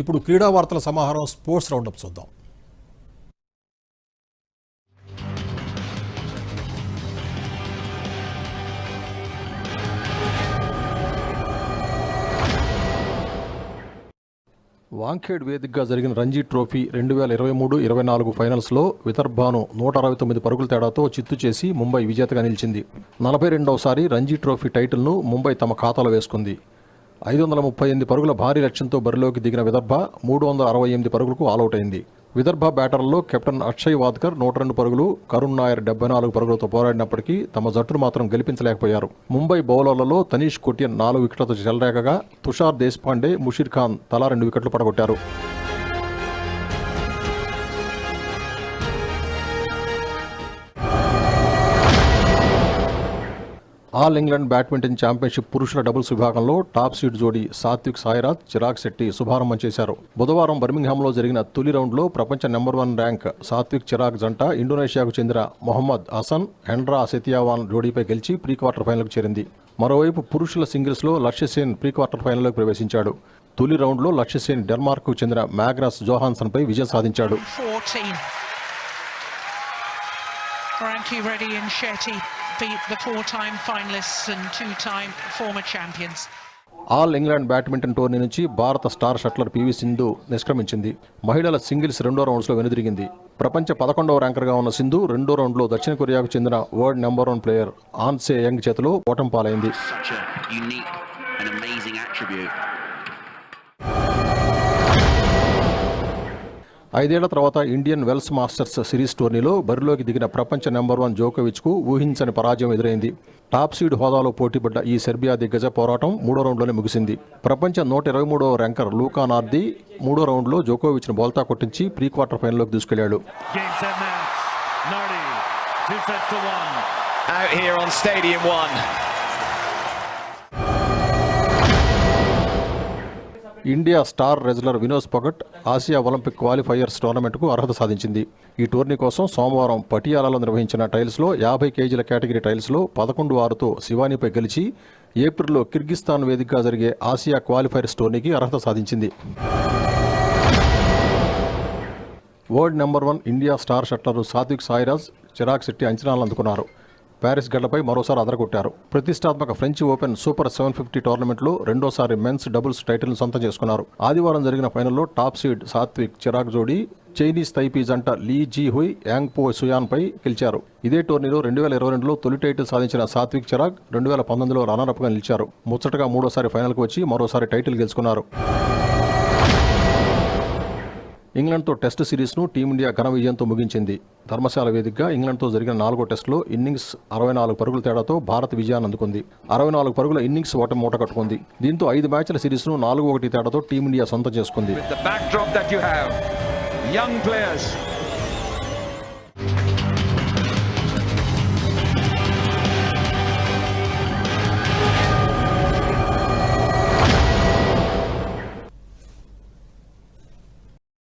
ఇప్పుడు క్రీడా వార్తల సమాహారం స్పోర్ట్స్ రౌండప్ చూద్దాం. వాంఖేడ్ వేదికగా జరిగిన రంజీ ట్రోఫీ 2023-24 ఫైనల్స్లో విదర్భను 169 పరుగుల తేడాతో చిత్తు చేసి ముంబై విజేతగా నిలిచింది. 42వసారి రంజీ ట్రోఫీ టైటిల్ను ముంబై తమ ఖాతాలో వేసుకుంది. 538 పరుగుల భారీ లక్ష్యంతో బరిలోకి దిగిన విదర్భ 368 పరుగులకు ఆలౌట్ అయింది. విదర్భ బ్యాటర్లలో కెప్టెన్ అక్షయ్ వాద్కర్ 102 పరుగులు, కరుణ్ నాయర్ 74 పరుగులతో పోరాడినప్పటికీ తమ జట్టును మాత్రం గెలిపించలేకపోయారు. ముంబై బౌలర్లలో తనీష్ కొటియన్ 4 వికెట్లతో చెలరేగగా తుషార్ దేశ్పాండే, ముషీర్ ఖాన్ తలా 2 వికెట్లు పడగొట్టారు. ఆల్ ఇంగ్లాండ్ బ్యాడ్మింటన్ ఛాంపియన్షిప్ పురుషుల డబుల్స్ విభాగంలో టాప్ సీడ్ జోడీ సాత్విక్ సాయిరాజ్, చిరాగ్ శెట్టి శుభారంభం చేశారు. బుధవారం బర్మింగ్హామ్లో జరిగిన తొలి రౌండ్లో ప్రపంచ నెంబర్ 1 ర్యాంక్ సాత్విక్ చిరాగ్ జంట ఇండోనేషియాకు చెందిన మొహమ్మద్ హసన్, హెండ్రా సెతియావాన్ జోడీపై గెలిచి ప్రీ క్వార్టర్ ఫైనల్కు చేరింది. మరోవైపు పురుషుల సింగిల్స్లో లక్ష్య సేన్ ప్రీ క్వార్టర్ ఫైనల్లోకి ప్రవేశించాడు. తొలి రౌండ్లో లక్ష్య సేన్ డెన్మార్క్కు చెందిన మ్యాగ్నస్ జోహాన్సన్పై విజయం సాధించాడు. beat the 4-time finalists and 2-time former champions. All England badminton tourney నుంచి భారత స్టార్ షట్లర్ పివి సింధు నిష్క్రమించింది. మహిళల సింగిల్స్ రెండో రౌండ్స్లో వెనుదిరిగింది. ప్రపంచ 11వ ర్యాంకర్గా ఉన్న సింధు రెండో రౌండ్లో దక్షిణ కొరియాకు చెందిన world number 1 player on say young చేతిలో ఓటమి పాలైంది. 5 ఏళ్ల తర్వాత ఇండియన్ వెల్స్ మాస్టర్స్ సిరీస్ టోర్నీలో బరిలోకి దిగిన ప్రపంచ నెంబర్ 1 జోకోవిచ్కు ఊహించని పరాజయం ఎదురైంది. టాప్ సీడ్ హోదాలో పోటీపడ్డ ఈ సెర్బియా దిగ్గజ పోరాటం 3వ రౌండ్లోనే ముగిసింది. ప్రపంచ 123వ ర్యాంకర్ లూకా నార్ది 3వ రౌండ్లో జోకోవిచ్ను బోల్తా కొట్టించి ప్రీ క్వార్టర్ ఫైనల్లోకి దూసుకెళ్లాడు. India star wrestler Vinod Pogat Asia Olympic qualifiers టోర్నమెంట్కు అర్హత సాధించింది. ఈ టోర్నీ కోసం సోమవారం పటియాలాలో నిర్వహించిన టైల్స్లో 50 కేజీల కేటగిరీ టైల్స్లో 11-6తో శివానీపై గెలిచి ఏప్రిల్లో కిర్గిస్తాన్ వేదికగా జరిగే ఆసియా క్వాలిఫైయర్స్ టోర్నీకి అర్హత సాధించింది. World number 1 India star shuttler Satwik Sairaj, Chirag Shetty అంచనాలను అందుకున్నారు. ప్యారిస్ గడ్డపై మరోసారి అదరగొట్టారు. ప్రతిష్టాత్మక ఫ్రెంచ్ ఓపెన్ సూపర్ 750 టోర్నమెంట్లో రెండోసారి మెన్స్ డబుల్స్ టైటిల్ను సొంతం చేసుకున్నారు. ఆదివారం జరిగిన ఫైనల్లో టాప్ సీడ్ సాత్విక్ చిరాగ్ జోడీ చైనీస్ తైపీ జంట లీ జీ హుయ్, యాంగ్ పో సుయాన్పై గెలిచారు. ఇదే టోర్నీలో 2022లో తొలి టైటిల్ సాధించిన సాత్విక్ చిరాగ్ 2019లో రన్నరప్గా నిలిచారు. ముచ్చటగా మూడోసారి ఫైనల్కు వచ్చి మరోసారి టైటిల్ గెలుచుకున్నారు. ఇంగ్లాండ్తో టెస్ట్ సిరీస్ను టీమిండియా ఘన విజయంతో ముగించింది. ధర్మశాల వేదికగా ఇంగ్లాండ్తో జరిగిన 4వ టెస్టులో ఇన్నింగ్స్ 64 పరుగుల తేడాతో భారత్ విజయాన్ని అందుకుంది. 64 పరుగుల ఇన్నింగ్స్ ఓటమి మూట కట్టుకుంది. దీంతో 5 మ్యాచ్ల సిరీస్ను 4-1 తేడాతో టీమిండియా సొంతం చేసుకుంది.